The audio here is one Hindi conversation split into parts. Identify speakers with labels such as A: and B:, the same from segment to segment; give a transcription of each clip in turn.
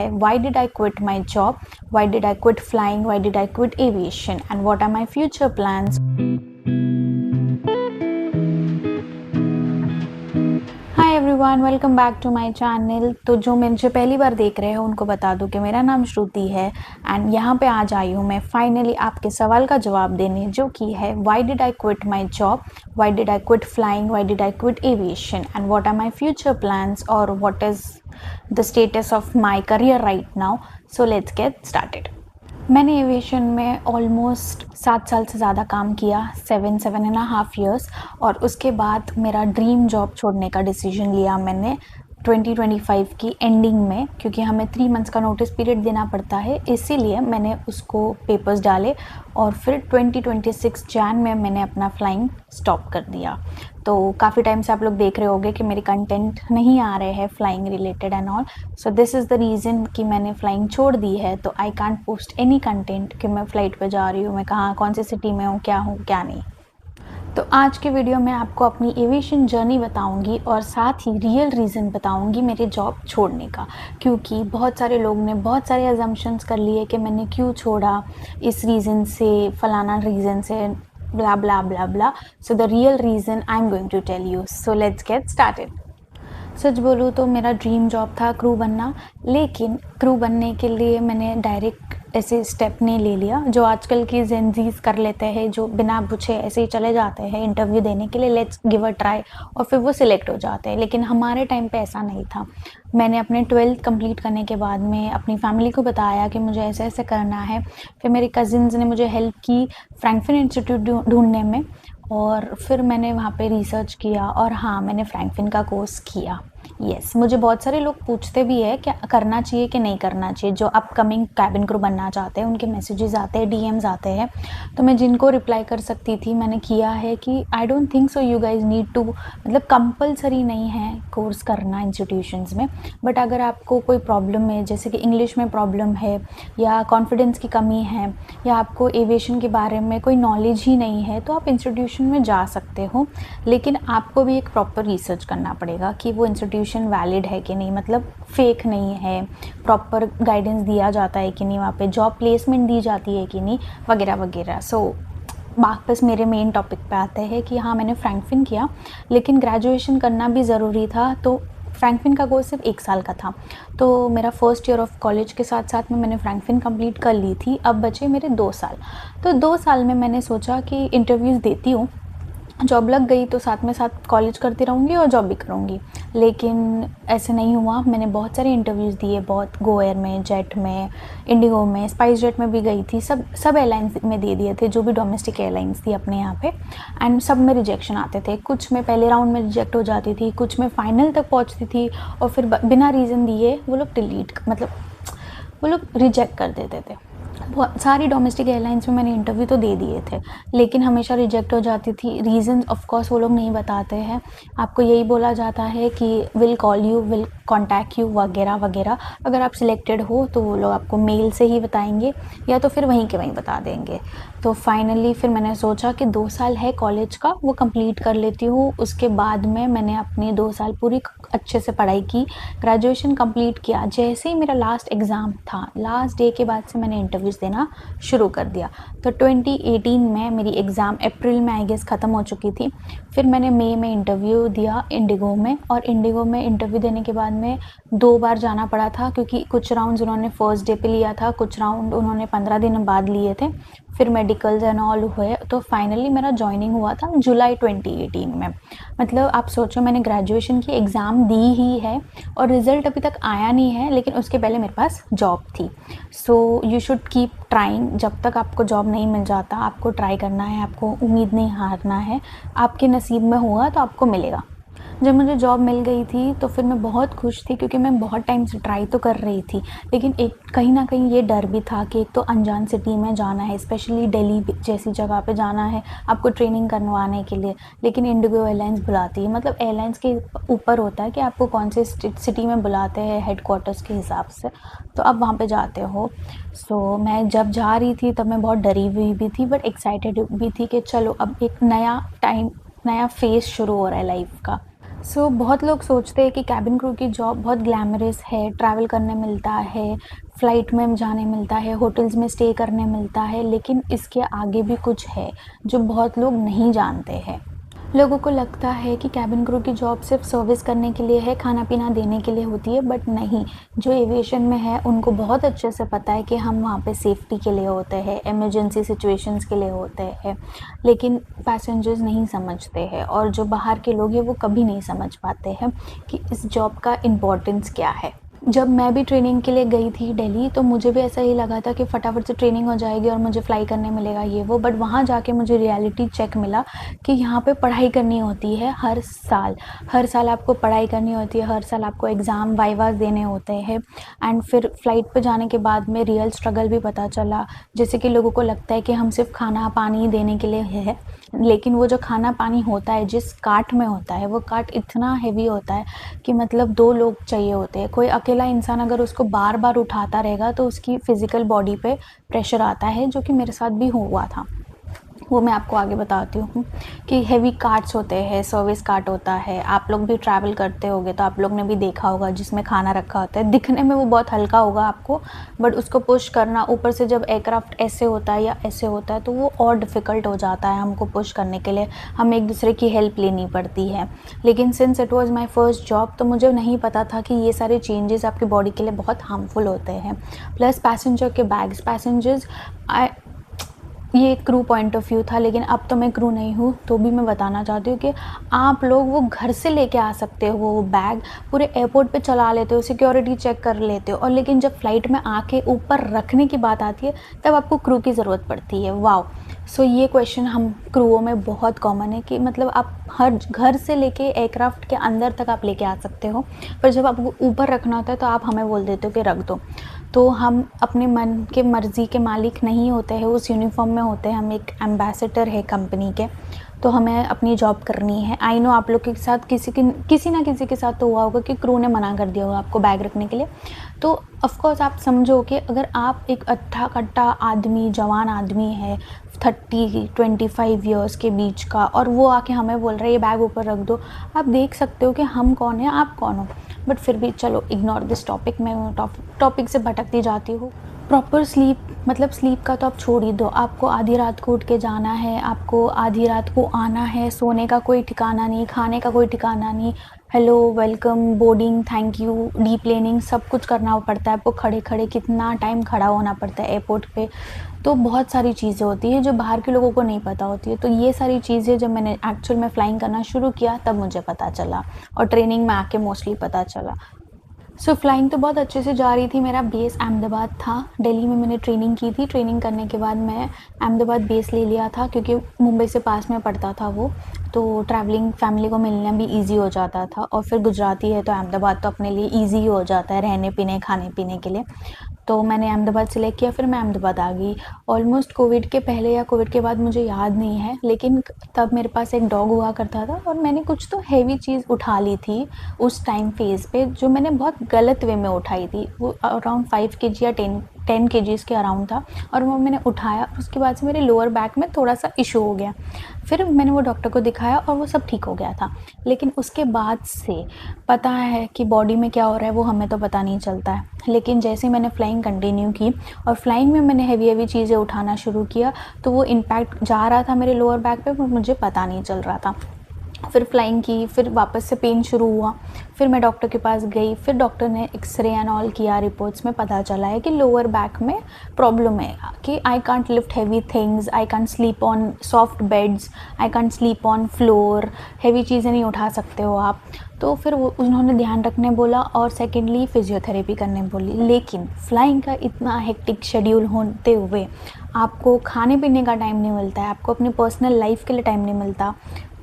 A: Why did I quit my job? Why did I quit flying? Why did I quit aviation? And what are my future plans? Hi everyone, welcome back to my channel. तो जो मुझे पहली बार देख रहे हो उनको बता दूं कि मेरा नाम श्रुति है एंड यहाँ पे आज आई हूँ मैं फाइनली आपके सवाल का जवाब देने, जो कि है why did I quit my job, why did I quit flying, why did I quit aviation and what are my future plans और what is the status of my career right now. So let's get started. मैंने एविएशन में ऑलमोस्ट 7 साल से ज़्यादा काम किया, 7.5 ईयर्स, और उसके बाद मेरा ड्रीम जॉब छोड़ने का डिसीजन लिया मैंने 2025 की एंडिंग में, क्योंकि हमें 3 मंथ्स का नोटिस पीरियड देना पड़ता है, इसीलिए मैंने उसको पेपर्स डाले और फिर 2026 जैन में मैंने अपना फ्लाइंग स्टॉप कर दिया। तो काफ़ी टाइम से आप लोग देख रहे होंगे कि मेरे कंटेंट नहीं आ रहे हैं flying related and all, so this is the reason कि मैंने फ्लाइंग छोड़ दी है। तो I can't post any content कि मैं फ़्लाइट पे जा रही हूँ, मैं कहाँ कौन सी सिटी में हूँ क्या नहीं। तो आज के वीडियो में आपको अपनी एविएशन जर्नी बताऊंगी और साथ ही रियल रीज़न बताऊंगी मेरे जॉब छोड़ने का, क्योंकि बहुत सारे लोग ने बहुत सारे अजम्पशंस कर लिए कि मैंने क्यों छोड़ा, इस रीज़न से, फलाना रीज़न से, blah blah blah blah. So the real reason I am going to tell you. So let's get started. सच बोलूँ तो मेरा ड्रीम जॉब था क्रू बनना, लेकिन क्रू बनने के लिए मैंने डायरेक्ट ऐसे स्टेप नहीं ले लिया जो आजकल की जेनजीज कर लेते हैं, जो बिना पूछे ऐसे ही चले जाते हैं इंटरव्यू देने के लिए, लेट्स गिव अ ट्राई, और फिर वो सिलेक्ट हो जाते हैं। लेकिन हमारे टाइम पे ऐसा नहीं था। मैंने अपने 12th कंप्लीट करने के बाद में अपनी फैमिली को बताया कि मुझे ऐसे ऐसे करना है। फिर मेरे कज़िन्स ने मुझे हेल्प की फ्रैंकफिन इंस्टीट्यूट ढूंढने में, और फिर मैंने वहाँ पे रिसर्च किया और हाँ, मैंने फ्रैंकफिन का कोर्स किया। यस, मुझे बहुत सारे लोग पूछते भी है क्या करना चाहिए कि नहीं करना चाहिए, जो अपकमिंग कैबिन क्रू बनना चाहते हैं, उनके मैसेजेस आते हैं, डीएम्स आते हैं, तो मैं जिनको रिप्लाई कर सकती थी मैंने किया है कि I don't think so you guys need to, मतलब कंपलसरी नहीं है कोर्स करना इंस्टीट्यूशंस में, बट अगर आपको कोई प्रॉब्लम है, जैसे कि इंग्लिश में प्रॉब्लम है या कॉन्फिडेंस की कमी है या आपको एविएशन के बारे में कोई नॉलेज ही नहीं है, तो आप इंस्टीट्यूशन में जा सकते हो। लेकिन आपको भी एक प्रॉपर रिसर्च करना पड़ेगा कि वो इंस्टीट्यूशन वैलिड है कि नहीं, मतलब फेक नहीं है, प्रॉपर गाइडेंस दिया जाता है कि नहीं, वहाँ पे जॉब प्लेसमेंट दी जाती है कि नहीं, वगैरह वगैरह। सो वापस मेरे मेन टॉपिक पे आते हैं कि हाँ, मैंने फ्रैंकफिन किया, लेकिन ग्रेजुएशन करना भी ज़रूरी था। तो फ्रैंकफिन का कोर्स सिर्फ 1 साल का था, तो मेरा फर्स्ट ईयर ऑफ कॉलेज के साथ साथ में मैंने फ्रैंकफिन कंप्लीट कर ली थी। अब बचे मेरे 2 साल। तो 2 साल में मैंने सोचा कि इंटरव्यूज़ देती हूँ, जॉब लग गई तो साथ में साथ कॉलेज करती रहूँगी और जॉब भी करूँगी। लेकिन ऐसे नहीं हुआ। मैंने बहुत सारे इंटरव्यूज़ दिए, बहुत गो एयर में, जेट में, इंडिगो में, स्पाइस जेट में भी गई थी, सब एयरलाइंस में दे दिए थे, जो भी डोमेस्टिक एयरलाइंस थी अपने यहाँ पे, एंड सब में रिजेक्शन आते थे। कुछ में पहले राउंड में रिजेक्ट हो जाती थी, कुछ में फाइनल तक पहुँचती थी, और फिर बिना रीज़न दिए वो लोग वो लोग रिजेक्ट कर देते थे। बहुत सारी डोमेस्टिक एयरलाइंस में मैंने इंटरव्यू तो दे दिए थे, लेकिन हमेशा रिजेक्ट हो जाती थी। रीज़न ऑफ कोर्स वो लोग नहीं बताते हैं, आपको यही बोला जाता है कि will call you, will contact you, वगैरह वगैरह। अगर आप सिलेक्टेड हो तो वो लोग आपको मेल से ही बताएंगे या तो फिर वहीं के वहीं बता देंगे। तो फाइनली फिर मैंने सोचा कि 2 साल है कॉलेज का, वो कंप्लीट कर लेती हूँ। उसके बाद में मैंने अपनी 2 साल पूरी अच्छे से पढ़ाई की, ग्रेजुएशन कंप्लीट किया। जैसे ही मेरा लास्ट एग्ज़ाम था, लास्ट डे के बाद से मैंने इंटरव्यूज़ देना शुरू कर दिया। तो 2018 में मेरी एग्ज़ाम अप्रैल में आई गेस ख़त्म हो चुकी थी। फिर मैंने मई में इंटरव्यू दिया इंडिगो में, और इंडिगो में इंटरव्यू देने के बाद में 2 बार जाना पड़ा था, क्योंकि कुछ राउंड्स उन्होंने फर्स्ट डे पे लिया था, कुछ राउंड उन्होंने 15 दिन बाद लिए थे, फिर मेडिकल्स एंड ऑल हुए। तो फाइनली मेरा जॉइनिंग हुआ था जुलाई 2018 में। मतलब आप सोचो, मैंने ग्रेजुएशन की एग्ज़ाम दी ही है और रिज़ल्ट अभी तक आया नहीं है, लेकिन उसके पहले मेरे पास जॉब थी। So you should keep trying. जब तक आपको जॉब नहीं मिल जाता, आपको ट्राई करना है, आपको उम्मीद नहीं हारना है। आपके नसीब में होगा तो आपको मिलेगा। जब मुझे जॉब मिल गई थी तो फिर मैं बहुत खुश थी, क्योंकि मैं बहुत टाइम से ट्राई तो कर रही थी, लेकिन एक कहीं ना कहीं ये डर भी था कि एक तो अनजान सिटी में जाना है, स्पेशली दिल्ली जैसी जगह पे जाना है आपको ट्रेनिंग करवाने के लिए, लेकिन इंडिगो एयरलाइंस बुलाती है, मतलब एयरलाइंस के ऊपर होता है कि आपको कौन से सिटी में बुलाते हैं हेडक्वार्टर्स के हिसाब से, तो आप वहाँ पर जाते हो। सो मैं जब जा रही थी तब मैं बहुत डरी हुई भी थी, बट एक्साइटेड भी थी कि चलो अब एक नया टाइम, नया फेज़ शुरू हो रहा है लाइफ का। बहुत लोग सोचते हैं कि केबिन क्रू की जॉब बहुत ग्लैमरस है, ट्रैवल करने मिलता है, फ्लाइट में जाने मिलता है, होटल्स में स्टे करने मिलता है, लेकिन इसके आगे भी कुछ है, जो बहुत लोग नहीं जानते हैं। लोगों को लगता है कि केबिन क्रू की जॉब सिर्फ सर्विस करने के लिए है, खाना-पीना देने के लिए होती है, बट नहीं। जो एविएशन में है, उनको बहुत अच्छे से पता है कि हम वहाँ पे सेफ्टी के लिए होते हैं, इमरजेंसी सिचुएशंस के लिए होते हैं, लेकिन पैसेंजर्स नहीं समझते हैं और जो बाहर के लोग हैं, वो कभी नहीं समझ पाते हैं कि इस जॉब का इम्पोर्टेंस क्या है। जब मैं भी ट्रेनिंग के लिए गई थी दिल्ली, तो मुझे भी ऐसा ही लगा था कि फटाफट से ट्रेनिंग हो जाएगी और मुझे फ्लाई करने मिलेगा ये वो, बट वहाँ जाके मुझे रियलिटी चेक मिला कि यहाँ पे पढ़ाई करनी होती है हर साल। हर साल आपको पढ़ाई करनी होती है, हर साल आपको एग्ज़ाम वाइवास देने होते हैं एंड फिर फ्लाइट पे जाने के बाद में रियल स्ट्रगल भी पता चला। जैसे कि लोगों को लगता है कि हम सिर्फ खाना पानी देने के लिए है, लेकिन वो जो खाना पानी होता है जिस कार्ट में होता है, वो कार्ट इतना हेवी होता है कि मतलब 2 लोग चाहिए होते हैं। कोई अकेला इंसान अगर उसको बार-बार उठाता रहेगा तो उसकी फ़िज़िकल बॉडी पे प्रेशर आता है, जो कि मेरे साथ भी हुआ था। वो मैं आपको आगे बताती हूँ कि हेवी कार्ट्स होते हैं, सर्विस कार्ट होता है। आप लोग भी ट्रैवल करते होंगे तो आप लोग ने भी देखा होगा जिसमें खाना रखा होता है। दिखने में वो बहुत हल्का होगा आपको, बट उसको पुश करना, ऊपर से जब एयरक्राफ्ट ऐसे होता है या ऐसे होता है तो वो और डिफ़िकल्ट हो जाता है हमको पुश करने के लिए। हमें एक-दूसरे की हेल्प लेनी पड़ती है। लेकिन since it was my first job, तो मुझे नहीं पता था कि ये सारे चेंजेज़ आपकी बॉडी के लिए बहुत हार्मफुल होते हैं। प्लस पैसेंजर के बैग्स, पैसेंजर्स ये एक क्रू पॉइंट ऑफ व्यू था, लेकिन अब तो मैं क्रू नहीं हूँ, तो भी मैं बताना चाहती हूँ कि आप लोग वो घर से लेके आ सकते हो वो बैग, पूरे एयरपोर्ट पे चला लेते हो, सिक्योरिटी चेक कर लेते हो, और लेकिन जब फ्लाइट में आके ऊपर रखने की बात आती है तब आपको क्रू की ज़रूरत पड़ती है। वाओ! ये क्वेश्चन हम क्रूओं में बहुत कॉमन है कि मतलब आप हर घर से लेके एयरक्राफ्ट के अंदर तक आप लेके आ सकते हो, पर जब आपको ऊपर रखना होता है तो आप हमें बोल देते हो कि रख दो। तो हम अपने मन के मर्ज़ी के मालिक नहीं होते हैं, उस यूनिफ़ॉर्म में होते हैं, हम एक एम्बेसडर है कंपनी के, तो हमें अपनी जॉब करनी है। आई नो आप लोग के साथ किसी ना किसी के साथ तो हुआ होगा कि क्रू ने मना कर दिया होगा आपको बैग रखने के लिए। तो ऑफ़ कोर्स आप समझो कि अगर आप एक अट्ठा-कट्टा आदमी, जवान आदमी है, 30-25 इयर्स के बीच का, और वो आके हमें बोल रहा है ये बैग ऊपर रख दो, आप देख सकते हो कि हम कौन हैं, आप कौन हो। बट फिर भी चलो इग्नोर दिस टॉपिक, मैं टॉपिक से भटकती जाती हूँ। प्रॉपर स्लीप, मतलब स्लीप का तो आप छोड़ ही दो। आपको आधी रात को उठ के जाना है, आपको आधी रात को आना है, सोने का कोई ठिकाना नहीं, खाने का कोई ठिकाना नहीं। Hello, welcome, boarding, thank you, deplaning, सब कुछ करना पड़ता है आपको खड़े-खड़े, कितना टाइम खड़ा होना पड़ता है एयरपोर्ट पे। तो बहुत सारी चीज़ें होती हैं जो बाहर के लोगों को नहीं पता होती है। तो ये सारी चीज़ें जब मैंने एक्चुअल में फ्लाइंग करना शुरू किया तब मुझे पता चला, और ट्रेनिंग में आके मोस्टली पता चला। फ्लाइंग तो बहुत अच्छे से जा रही थी। मेरा बेस अहमदाबाद था। दिल्ली में मैंने ट्रेनिंग की थी। ट्रेनिंग करने के बाद मैं अहमदाबाद बेस ले लिया था, क्योंकि मुंबई से पास में पड़ता था वो, तो ट्रैवलिंग फैमिली को मिलना भी ईज़ी हो जाता था। और फिर गुजराती है तो अहमदाबाद तो अपने लिए ईज़ी ही हो जाता है रहने-पीने, खाने-पीने के लिए। तो मैंने अहमदाबाद सेलेक्ट किया, फिर मैं अहमदाबाद आ गई। ऑलमोस्ट कोविड के पहले या कोविड के बाद मुझे याद नहीं है, लेकिन तब मेरे पास एक डॉग हुआ करता था और मैंने कुछ तो हेवी चीज़ उठा ली थी उस टाइम फ़ेज़ पे, जो मैंने बहुत गलत वे में उठाई थी। वो अराउंड 5 केजी या 10 केजीज़ के अराउंड था, और वो मैंने उठाया, और उसके बाद से मेरे लोअर बैक में थोड़ा-सा इश्यू हो गया। फिर मैंने वो डॉक्टर को दिखाया और वो सब ठीक हो गया था। लेकिन उसके बाद से पता है कि बॉडी में क्या हो रहा है वो हमें तो पता नहीं चलता है। लेकिन जैसे ही मैंने फ्लाइंग कंटिन्यू की और फ्लाइंग में मैंने हेवी-हेवी चीज़ें उठाना शुरू किया, तो वो इम्पैक्ट जा रहा था मेरे लोअर बैक पे, पर मुझे पता नहीं चल रहा था। फिर फ्लाइंग की, फिर वापस से पेन शुरू हुआ, फिर मैं डॉक्टर के पास गई, फिर डॉक्टर ने एक्स-रे एंड ऑल किया, रिपोर्ट्स में पता चला है कि लोअर बैक में प्रॉब्लम है, कि I can't lift heavy things, I can't sleep on soft beds, I can't sleep on floor, heavy चीज़ें नहीं उठा सकते हो आप। तो फिर वो उन्होंने ध्यान रखने बोला, और सेकेंडली फिज़ियोथेरेपी करने बोली। लेकिन फ्लाइंग का इतना हेक्टिक शेड्यूल होते हुए आपको खाने-पीने का टाइम नहीं मिलता है, आपको अपनी पर्सनल लाइफ़ के लिए टाइम नहीं मिलता,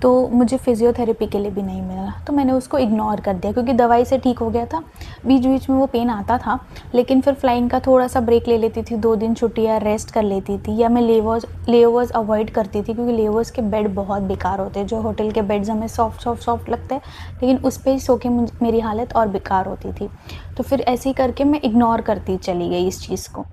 A: तो मुझे फ़िज़ियोथेरेपी के लिए भी नहीं मिला। तो मैंने उसको इग्नोर कर दिया, क्योंकि दवाई से ठीक हो गया था। बीच-बीच में वो पेन आता था, लेकिन फिर फ्लाइंग का थोड़ा-सा ब्रेक ले लेती थी, 2 दिन छुट्टी या रेस्ट कर लेती थी, या मैं लेओवर्स अवॉइड करती थी, क्योंकि लेओवर्स के बेड बहुत बेकार होते हैं। जो होटल के बेड्स हमें सॉफ्ट लगते हैं, लेकिन उस पे ही सो के मेरी हालत और बेकार होती थी। तो फिर ऐसे ही करके मैं इग्नोर करती चली गई इस चीज़ को।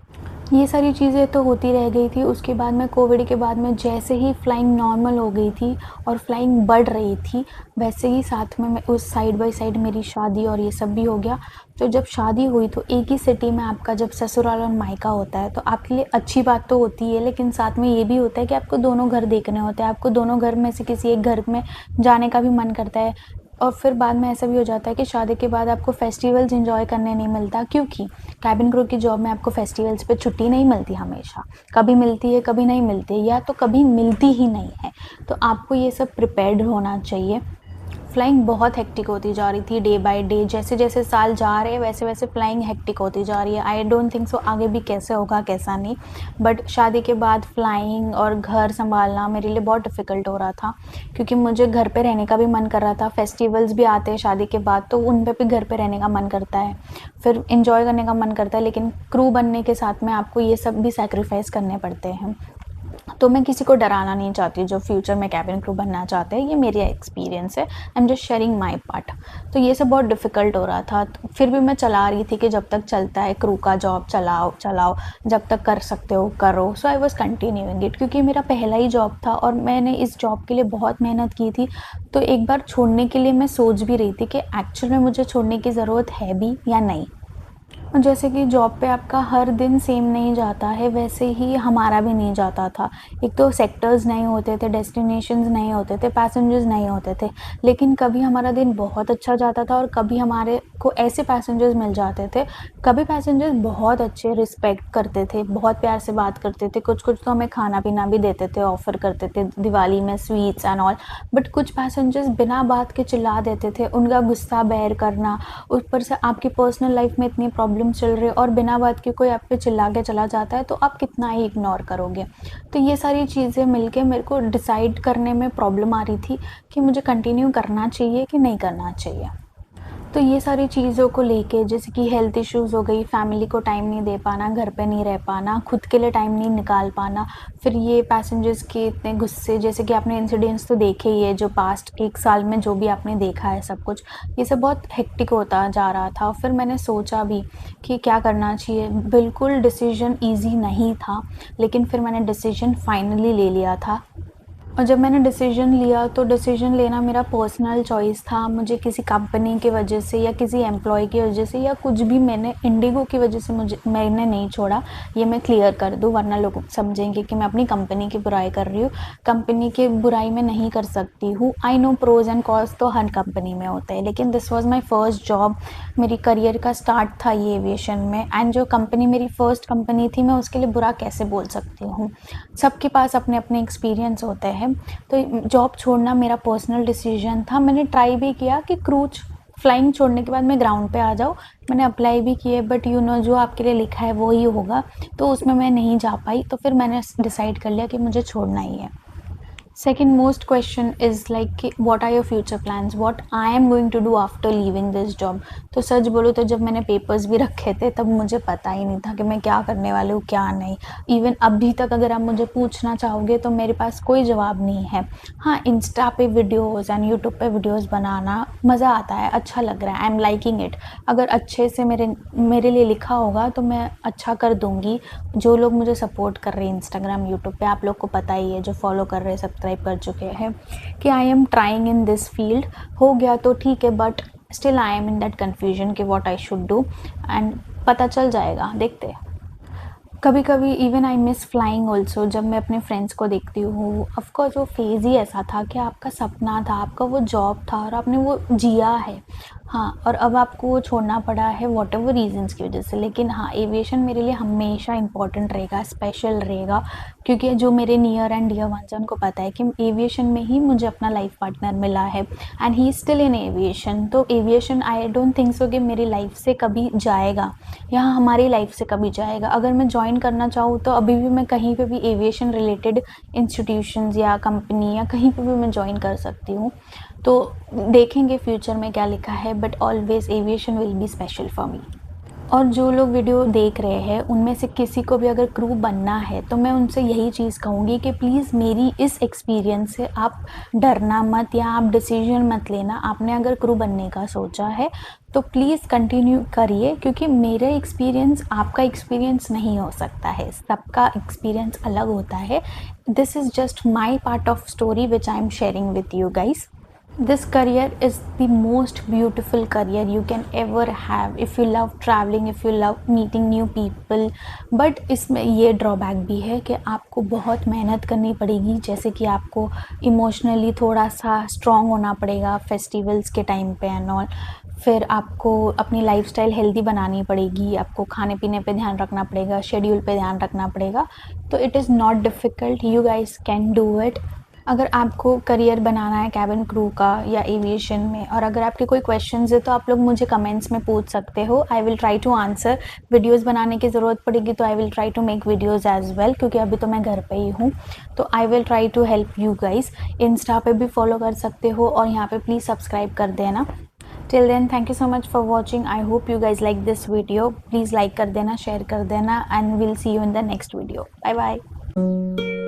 A: ये सारी चीज़ें तो होती रह गई थी। उसके बाद में कोविड के बाद में जैसे ही फ्लाइंग नॉर्मल हो गई थी और फ्लाइंग बढ़ रही थी, वैसे ही साथ में मैं उस साइड बाय साइड मेरी शादी और ये सब भी हो गया। तो जब शादी हुई तो एक ही सिटी में आपका जब ससुराल और मायका होता है तो आपके लिए अच्छी बात तो होती है, लेकिन साथ में ये भी होता है कि आपको दोनों घर देखने होते हैं। आपको दोनों घर में से किसी एक घर में जाने का भी मन करता है। और फिर बाद में ऐसा भी हो जाता है कि शादी के बाद आपको फेस्टिवल्स एंजॉय करने नहीं मिलता, क्योंकि कैबिन क्रू की जॉब में आपको फेस्टिवल्स पे छुट्टी नहीं मिलती हमेशा। कभी मिलती है, कभी नहीं मिलती है, या तो कभी मिलती ही नहीं है। तो आपको ये सब प्रिपेयर्ड होना चाहिए। फ्लाइंग बहुत हेक्टिक होती जा रही थी डे बाय डे। जैसे जैसे साल जा रहे हैं वैसे वैसे फ्लाइंग हेक्टिक होती जा रही है। आई डोंट थिंक सो आगे भी कैसे होगा कैसा नहीं, बट शादी के बाद फ्लाइंग और घर संभालना मेरे लिए बहुत डिफ़िकल्ट हो रहा था, क्योंकि मुझे घर पे रहने का भी मन कर रहा था। फेस्टिवल्स भी आते हैं शादी के बाद तो उन पे भी घर पे रहने का मन करता है, फिर एंजॉय करने का मन करता है, लेकिन क्रू बनने के साथ में आपको ये सब भी सैक्रिफाइस करने पड़ते हैं। तो मैं किसी को डराना नहीं चाहती जो फ्यूचर में कैबिन क्रू बनना चाहते हैं। ये मेरी एक्सपीरियंस है, I am just sharing my part. तो ये सब बहुत डिफ़िकल्ट हो रहा था, तो फिर भी मैं चला रही थी कि जब तक चलता है क्रू का जॉब चलाओ चलाओ, जब तक कर सकते हो करो। सो आई वाज कंटिन्यूइंग इट, क्योंकि मेरा पहला ही जॉब था और मैंने इस जॉब के लिए बहुत मेहनत की थी। तो एक बार छोड़ने के लिए मैं सोच भी रही थी कि एक्चुअल में मुझे छोड़ने की ज़रूरत है भी या नहीं। जैसे कि जॉब पे आपका हर दिन सेम नहीं जाता है, वैसे ही हमारा भी नहीं जाता था। एक तो सेक्टर्स नहीं होते थे, डेस्टिनेशंस नहीं होते थे, पैसेंजर्स नहीं होते थे। लेकिन कभी हमारा दिन बहुत अच्छा जाता था और कभी हमारे को ऐसे पैसेंजर्स मिल जाते थे, कभी पैसेंजर्स बहुत अच्छे रिस्पेक्ट करते थे, बहुत प्यार से बात करते थे। कुछ-कुछ तो हमें खाना-पीना भी देते थे, ऑफ़र करते थे दिवाली में स्वीट्स एंड ऑल। बट कुछ पैसेंजर्स बिना बात के चिल्ला देते थे, उनका गुस्सा बेयर करना, ऊपर से आपकी पर्सनल लाइफ में इतनी प्रॉब्लम चल रही है और बिना बात के कोई आप पे चिल्ला के चला जाता है, तो आप कितना ही इग्नोर करोगे। तो ये सारी चीज़ें मिलके मेरे को डिसाइड करने में प्रॉब्लम आ रही थी कि मुझे कंटिन्यू करना चाहिए कि नहीं करना चाहिए। तो ये सारी चीज़ों को लेके, जैसे कि हेल्थ इश्यूज़ हो गई, फैमिली को टाइम नहीं दे पाना, घर पे नहीं रह पाना, खुद के लिए टाइम नहीं निकाल पाना, फिर ये पैसेंजर्स के इतने गुस्से, जैसे कि आपने इंसिडेंट्स तो देखे ही है जो पास्ट 1 साल में जो भी आपने देखा है सब कुछ, ये सब बहुत हेक्टिक होता जा रहा था। फिर मैंने सोचा भी कि क्या करना चाहिए। बिल्कुल डिसीज़न ईज़ी नहीं था, लेकिन फिर मैंने डिसीज़न फाइनली ले लिया था। और जब मैंने डिसीजन लिया तो डिसीजन लेना मेरा पर्सनल चॉइस था। मुझे किसी कंपनी की वजह से या किसी एम्प्लॉय की वजह से या कुछ भी, मैंने इंडिगो की वजह से मैंने नहीं छोड़ा। ये मैं क्लियर कर दूँ, वरना लोग समझेंगे कि मैं अपनी कंपनी की बुराई कर रही हूँ। कंपनी की बुराई मैं नहीं कर सकती हूँ। I know pros and cons तो हर कंपनी में होता है, लेकिन this was my first job. मेरी करियर का स्टार्ट था ये एविएशन में, एंड जो कंपनी मेरी फर्स्ट कंपनी थी, मैं उसके लिए बुरा कैसे बोल सकती हूँ। सबके पास अपने अपने एक्सपीरियंस होते हैं। तो जॉब छोड़ना मेरा पर्सनल डिसीजन था। मैंने ट्राई भी किया कि क्रूज फ्लाइंग छोड़ने के बाद मैं ग्राउंड पे आ जाऊँ। मैंने अप्लाई भी किए, बट यू नो जो आपके लिए लिखा है वो ही होगा, तो उसमें मैं नहीं जा पाई। तो फिर मैंने डिसाइड कर लिया कि मुझे छोड़ना ही है। Second most question is like कि what are your future plans? What I am going to do after leaving this job? तो सच बोलूँ तो जब मैंने पेपर्स भी रखे थे तब मुझे पता ही नहीं था कि मैं क्या करने वाली हूँ क्या नहीं। इवन अभी तक अगर आप मुझे पूछना चाहोगे तो मेरे पास कोई जवाब नहीं है। हाँ, इंस्टा पे वीडियोज़ एंड यूट्यूब पे वीडियोज़ बनाना मज़ा आता है, अच्छा लग रहा है, आई एम लाइकिंग इट। अगर अच्छे से मेरे लिए लिखा होगा तो मैं अच्छा कर दूँगी। जो लोग मुझे सपोर्ट कर रहे हैं इंस्टाग्राम यूट्यूब पे, आप लोग को पता ही है, जो फॉलो कर रहे हैं सब्सक्राइब कर चुके हैं, कि I am trying in this field. हो गया तो ठीक है, but still I am in that confusion कि what I should do, and पता चल जाएगा, देखते हैं। कभी कभी even I miss flying also. जब मैं अपने फ्रेंड्स को देखती हूँ, ऑफकोर्स वो फेज़ ही ऐसा था कि आपका सपना था, आपका वो जॉब था और आपने वो जिया है। हाँ, और अब आपको वो छोड़ना पड़ा है वॉट एवर रीजन्स की वजह से। लेकिन हाँ, एविएशन मेरे लिए हमेशा इंपॉर्टेंट रहेगा, स्पेशल रहेगा, क्योंकि जो मेरे नियर एंड डियर वंस हैं उनको पता है कि एविएशन में ही मुझे अपना लाइफ पार्टनर मिला है, and he still in aviation. तो aviation I don't think so कि मेरी लाइफ से कभी जाएगा, यहाँ हमारी लाइफ से कभी जाएगा। अगर मैं ज्वाइन करना चाहूँ तो अभी भी मैं कहीं पे भी एविएशन रिलेटेड इंस्टीट्यूशंस या कंपनी या कहीं पे भी मैं ज्वाइन कर सकती हूँ। तो देखेंगे फ्यूचर में क्या लिखा है, but always aviation will be special for me. और जो लोग वीडियो देख रहे हैं उनमें से किसी को भी अगर क्रू बनना है तो मैं उनसे यही चीज़ कहूँगी कि प्लीज़ मेरी इस एक्सपीरियंस से आप डरना मत या आप डिसीजन मत लेना। आपने अगर क्रू बनने का सोचा है तो प्लीज़ कंटिन्यू करिए, क्योंकि मेरे एक्सपीरियंस आपका एक्सपीरियंस नहीं हो सकता है, सबका एक्सपीरियंस अलग होता है। This is just my part of story which I am sharing with you guys. This career is the most beautiful career you can ever have if you love traveling, if you love meeting new people. But इसमें ये ड्रॉबैक भी है कि आपको बहुत मेहनत करनी पड़ेगी, जैसे कि आपको इमोशनली थोड़ा सा स्ट्रॉन्ग होना पड़ेगा फेस्टिवल्स के टाइम पे एंड ऑल। फिर आपको अपनी लाइफस्टाइल हेल्दी बनानी पड़ेगी, आपको खाने पीने पे ध्यान रखना पड़ेगा, शेड्यूल पे ध्यान रखना पड़ेगा। तो it is not difficult, you guys can do it. अगर आपको करियर बनाना है कैबिन क्रू का या एविएशन में, और अगर आपके कोई क्वेश्चंस है तो आप लोग मुझे कमेंट्स में पूछ सकते हो। I will try to answer. Videos बनाने की ज़रूरत पड़ेगी तो I will try to make videos as well, क्योंकि अभी तो मैं घर पे ही हूँ। तो I will try to help you guys. Insta पे भी फॉलो कर सकते हो और यहाँ पे प्लीज़ सब्सक्राइब कर देना। Till then thank you so much for watching. I hope you guys like this video. Please like कर देना, शेयर कर देना, and will see you in the next video. Bye bye.